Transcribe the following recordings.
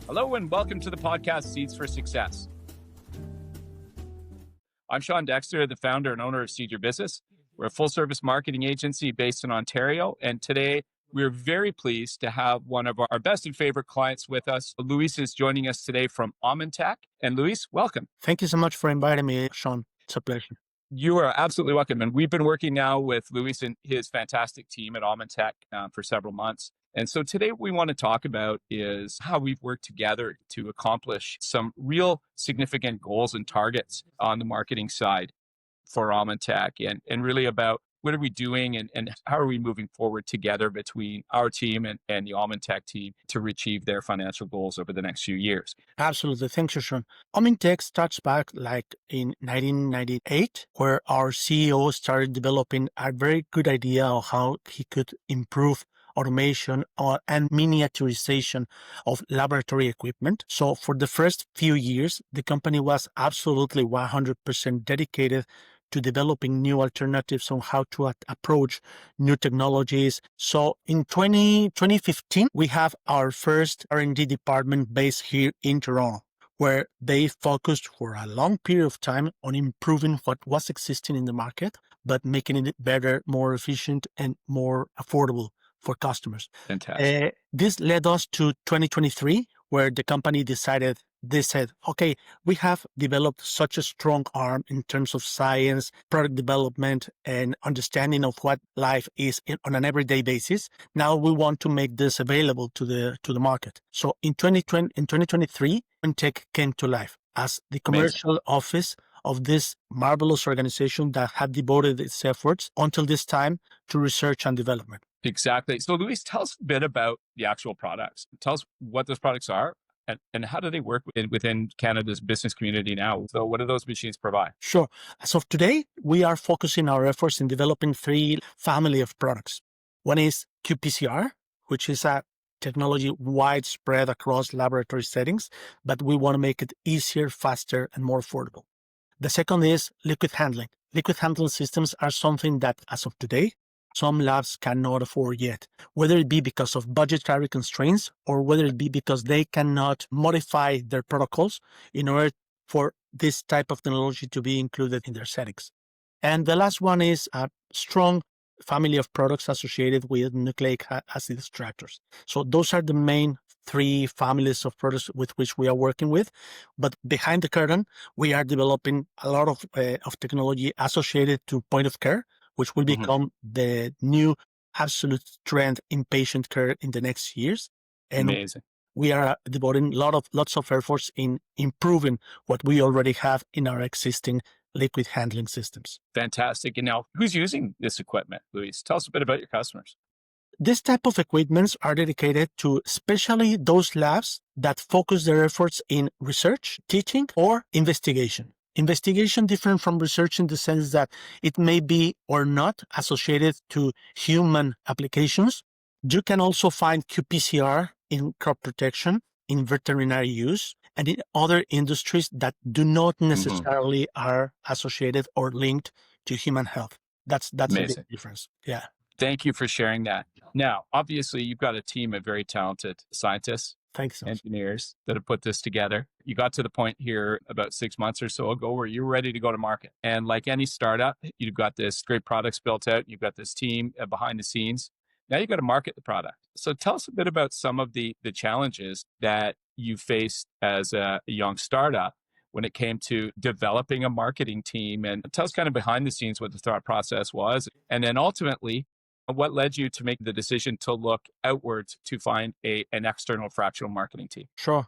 Hello and welcome to the podcast Seeds for Success. I'm Sean Dexter, the founder and owner of Seed Your Business. We're a full-service marketing agency based in Ontario, and today we're very pleased to have one of our best and favorite clients with us. Luis is joining us today from Aumintec. And Luis, welcome. Thank you so much for inviting me, Sean. It's a pleasure. You are absolutely welcome. And we've been working now with Luis and his fantastic team at Aumintec for several months. And so today what we want to talk about is how we've worked together to accomplish some real significant goals and targets on the marketing side for Aumintec and really about what are we doing and how are we moving forward together between our team and the Aumintec team to achieve their financial goals over the next few years. Absolutely. Thank you, Sean. Aumintec starts back like in 1998, where our CEO started developing a very good idea of how he could improve automation and miniaturization of laboratory equipment. So for the first few years, the company was absolutely 100% dedicated to developing new alternatives on how to approach new technologies. So in 2015, we have our first R&D department based here in Toronto, where they focused for a long period of time on improving what was existing in the market, but making it better, more efficient, and more affordable for customers. Fantastic. This led us to 2023, where the company they said, okay, we have developed such a strong arm in terms of science, product development, and understanding of what life is on an everyday basis. Now we want to make this available to the market. So in 2023, Aumintec came to life as the commercial office of this marvelous organization that had devoted its efforts until this time to research and development. Exactly. So Luis, tell us a bit about the actual products. Tell us what those products are and how do they work within Canada's business community now? So what do those machines provide? Sure. As of today, we are focusing our efforts in developing three family of products. One is qPCR, which is a technology widespread across laboratory settings, but we want to make it easier, faster, and more affordable. The second is liquid handling. Liquid handling systems are something that, as of today, some labs cannot afford yet, whether it be because of budgetary constraints or whether it be because they cannot modify their protocols in order for this type of technology to be included in their settings. And the last one is a strong family of products associated with nucleic acid extractors. So those are the main three families of products with which we are working with. But behind the curtain, we are developing a lot of technology associated to point of care, which will become the new absolute trend in patient care in the next years. And amazing. We are devoting lots of efforts in improving what we already have in our existing liquid handling systems. Fantastic. And now, who's using this equipment, Luis? Tell us a bit about your customers. This type of equipments are dedicated to especially those labs that focus their efforts in research, teaching, or investigation. Investigation different from research in the sense that it may be or not associated to human applications. You can also find qPCR in crop protection, in veterinary use, and in other industries that do not necessarily are associated or linked to human health. That's a big difference. Yeah. Thank you for sharing that. Now, obviously, you've got a team of very talented scientists, engineers that have put this together. You got to the point here about 6 months or so ago where you're ready to go to market. And like any startup, you've got this great products built out. You've got this team behind the scenes. Now you've got to market the product. So tell us a bit about some of the challenges that you faced as a young startup when it came to developing a marketing team, and tell us kind of behind the scenes what the thought process was. And then ultimately, what led you to make the decision to look outwards to find an external fractional marketing team? Sure.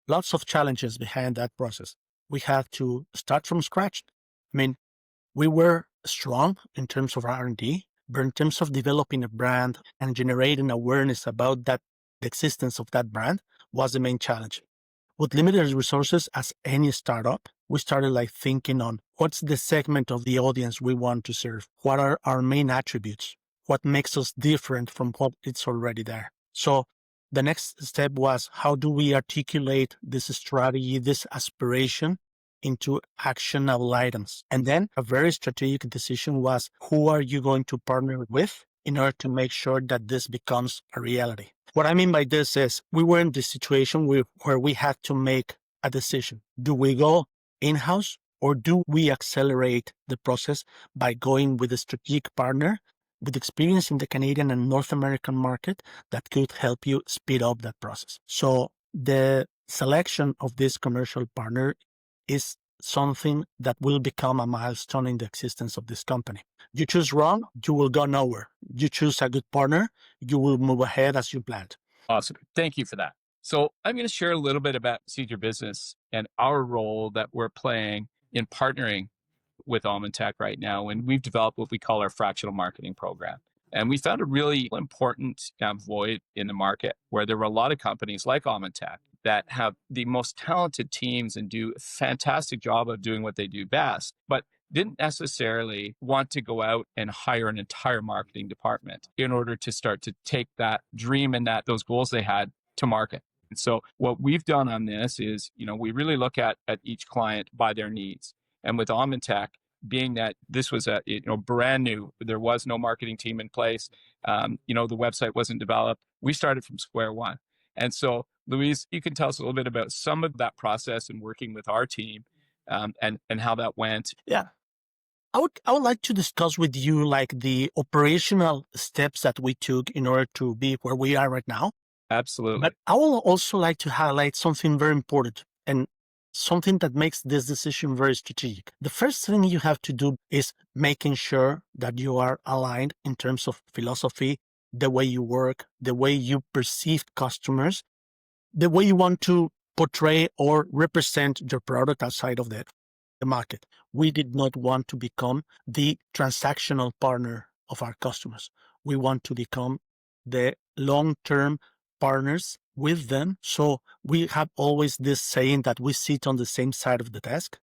Lots of challenges behind that process. We had to start from scratch. I mean, we were strong in terms of R&D, but in terms of developing a brand and generating awareness about the existence of that brand was the main challenge. With limited resources as any startup, we started thinking on what's the segment of the audience we want to serve? What are our main attributes? What makes us different from what it's already there? So the next step was, how do we articulate this strategy, this aspiration into actionable items? And then a very strategic decision was, who are you going to partner with in order to make sure that this becomes a reality. What I mean by this is we were in this situation where we had to make a decision. Do we go in-house or do we accelerate the process by going with a strategic partner with experience in the Canadian and North American market that could help you speed up that process? So the selection of this commercial partner is something that will become a milestone in the existence of this company. You choose wrong, you will go nowhere. You choose a good partner, you will move ahead as you planned. Awesome. Thank you for that. So I'm going to share a little bit about Seed Your Business and our role that we're playing in partnering with Aumintec right now. And we've developed what we call our fractional marketing program. And we found a really important void in the market where there were a lot of companies like Aumintec that have the most talented teams and do a fantastic job of doing what they do best, but didn't necessarily want to go out and hire an entire marketing department in order to start to take that dream and those goals they had to market. And so what we've done on this is, we really look at each client by their needs. And with Aumintec, being that this was brand new, there was no marketing team in place, the website wasn't developed. We started from square one. And so, Luis, you can tell us a little bit about some of that process and working with our team, and how that went. Yeah. I would like to discuss with you like the operational steps that we took in order to be where we are right now. Absolutely. But I would also like to highlight something very important and something that makes this decision very strategic. The first thing you have to do is making sure that you are aligned in terms of philosophy, the way you work, the way you perceive customers, the way you want to portray or represent your product outside of the market. We did not want to become the transactional partner of our customers. We want to become the long-term partners with them. So we have always this saying that we sit on the same side of the desk,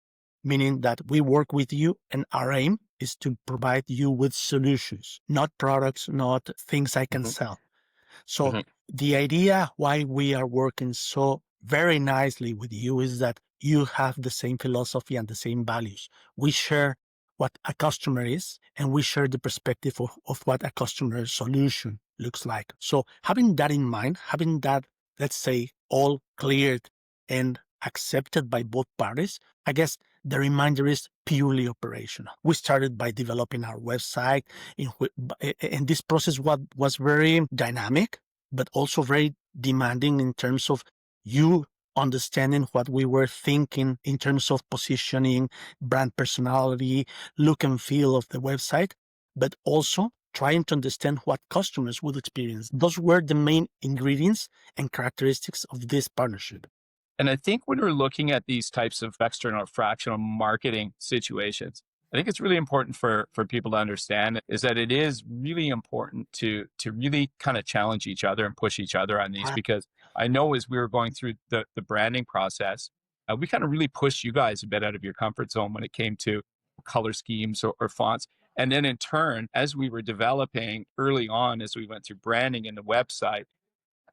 meaning that we work with you and our aim is to provide you with solutions, not products, not things I can sell. So the idea why we are working so very nicely with you is that you have the same philosophy and the same values. We share what a customer is, and we share the perspective of what a customer solution looks like. So having that in mind, having that, let's say, all cleared and accepted by both parties, I guess the reminder is purely operational. We started by developing our website, and this process was very dynamic, but also very demanding in terms of you understanding what we were thinking in terms of positioning, brand personality, look and feel of the website, but also trying to understand what customers would experience. Those were the main ingredients and characteristics of this partnership. And I think when we're looking at these types of external fractional marketing situations, I think it's really important for people to understand is that it is really important to really kind of challenge each other and push each other on these, because I know as we were going through the branding process, we kind of really pushed you guys a bit out of your comfort zone when it came to color schemes or fonts. And then in turn, as we were developing early on, as we went through branding and the website,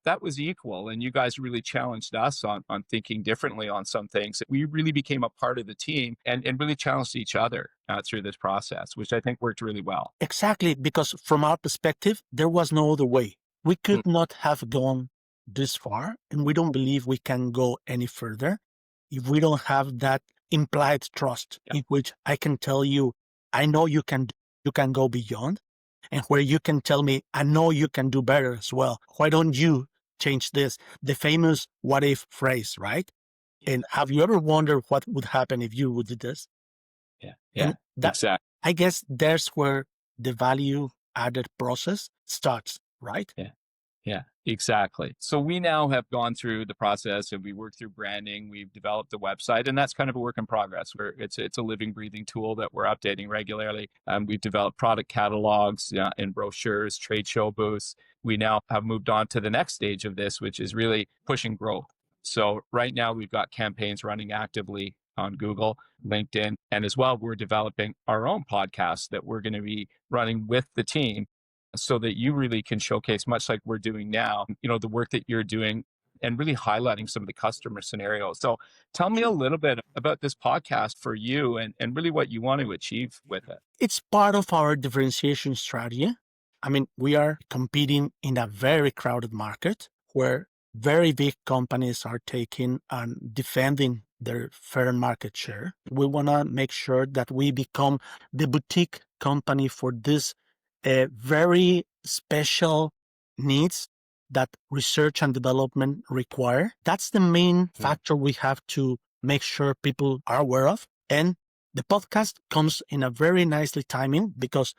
that was equal. And you guys really challenged us on thinking differently on some things. We really became a part of the team and really challenged each other through this process, which I think worked really well. Exactly, because from our perspective, there was no other way. We could not have gone this far, and we don't believe we can go any further if we don't have that implied trust in which I can tell you, I know you can go beyond, and where you can tell me, I know you can do better as well. Why don't you change this? The famous what if phrase, right? And have you ever wondered what would happen if you would do this? Yeah, exactly. I guess there's where the value added process starts, right? Yeah, exactly. So we now have gone through the process and we worked through branding. We've developed the website, and that's kind of a work in progress where it's a living, breathing tool that we're updating regularly. We've developed product catalogs and brochures, trade show booths. We now have moved on to the next stage of this, which is really pushing growth. So right now we've got campaigns running actively on Google, LinkedIn, and as well, we're developing our own podcast that we're going to be running with the team, so that you really can showcase, much like we're doing now, the work that you're doing and really highlighting some of the customer scenarios. So tell me a little bit about this podcast for you and really what you want to achieve with it. It's part of our differentiation strategy. I mean, we are competing in a very crowded market where very big companies are taking and defending their fair market share. We want to make sure that we become the boutique company for this very special needs that research and development require. That's the main factor we have to make sure people are aware of. And the podcast comes in a very nicely timing because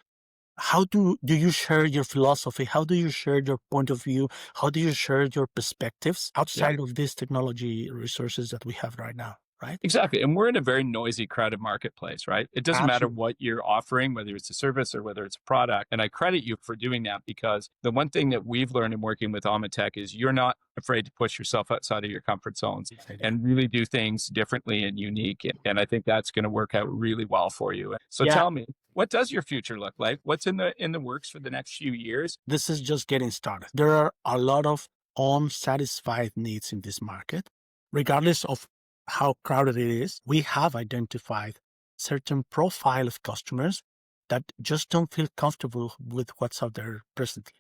how do you share your philosophy? How do you share your point of view? How do you share your perspectives outside of these technology resources that we have right now? Right? Exactly. And we're in a very noisy, crowded marketplace, right? It doesn't matter Absolutely. what you're offering, whether it's a service or whether it's a product. And I credit you for doing that because the one thing that we've learned in working with Aumintec is you're not afraid to push yourself outside of your comfort zones and really do things differently and unique. And I think that's going to work out really well for you. So Yeah, tell me, what does your future look like? What's in the works for the next few years? this is just getting started. There are a lot of unsatisfied needs in this market. Regardless of how crowded it is, we have identified certain profile of customers that just don't feel comfortable with what's out there presently.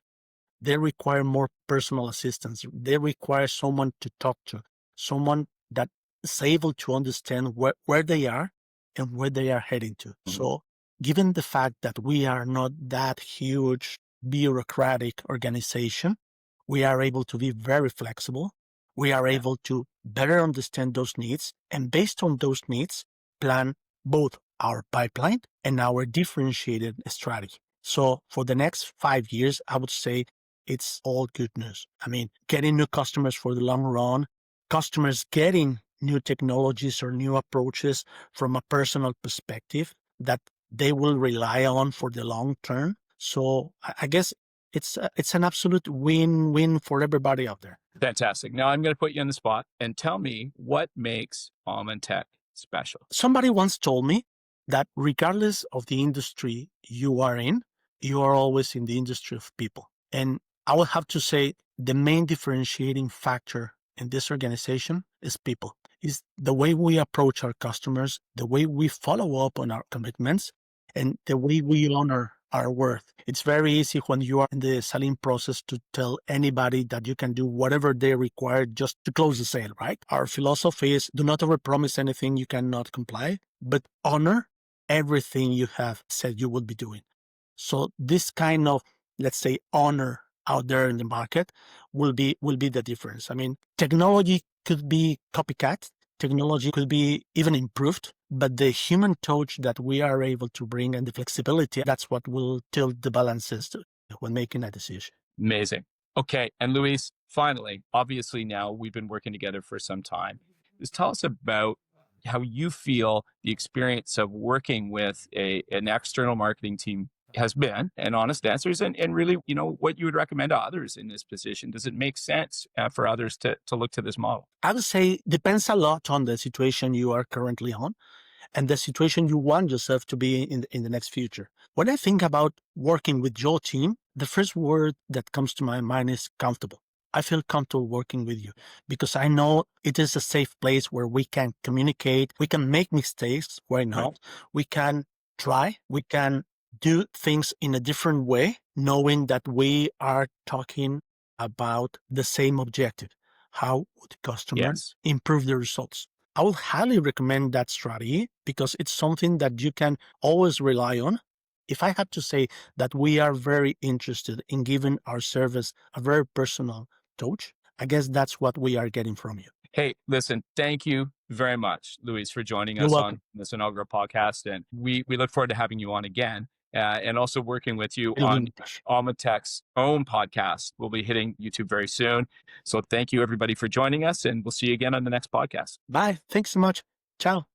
They require more personal assistance. They require someone to talk to, someone that is able to understand where they are and where they are heading to. So, given the fact that we are not that huge bureaucratic organization, we are able to be very flexible. We are able to better understand those needs and based on those needs, plan both our pipeline and our differentiated strategy. So for the next 5 years, I would say it's all good news. I mean, getting new customers for the long run, customers getting new technologies or new approaches from a personal perspective that they will rely on for the long term. So I guess it's an absolute win-win for everybody out there. Fantastic. Now I'm going to put you on the spot and tell me what makes Aumintec special. Somebody once told me that regardless of the industry you are in, you are always in the industry of people. And I will have to say the main differentiating factor in this organization is people. Is the way we approach our customers, the way we follow up on our commitments, and the way we honor our worth. It's very easy when you are in the selling process to tell anybody that you can do whatever they require just to close the sale, right? Our philosophy is do not overpromise anything you cannot comply, but honor everything you have said you would be doing. So this kind of, let's say, honor out there in the market will be the difference. I mean, technology could be copycat, technology could be even improved, but the human touch that we are able to bring and the flexibility, that's what will tilt the balances when making a decision. Amazing. Okay. And Luis, finally, obviously now we've been working together for some time. Just tell us about how you feel the experience of working with an external marketing team has been, and honest answers, and really, what you would recommend to others in this position. Does it make sense for others to look to this model? I would say depends a lot on the situation you are currently on and the situation you want yourself to be in the next future. When I think about working with your team, the first word that comes to my mind is comfortable. I feel comfortable working with you because I know it is a safe place where we can communicate, we can make mistakes, why not? We can try, we can do things in a different way, knowing that we are talking about the same objective. How would customers improve the results? I would highly recommend that strategy because it's something that you can always rely on. If I had to say that we are very interested in giving our service a very personal touch, I guess that's what we are getting from you. Hey, listen, thank you very much, Luis, for joining You're us welcome. on this inaugural podcast. And we look forward to having you on again and also working with you It'll be on my pleasure. Aumintec's own podcast. We'll be hitting YouTube very soon. So thank you, everybody, for joining us, and we'll see you again on the next podcast. Bye. Thanks so much. Ciao.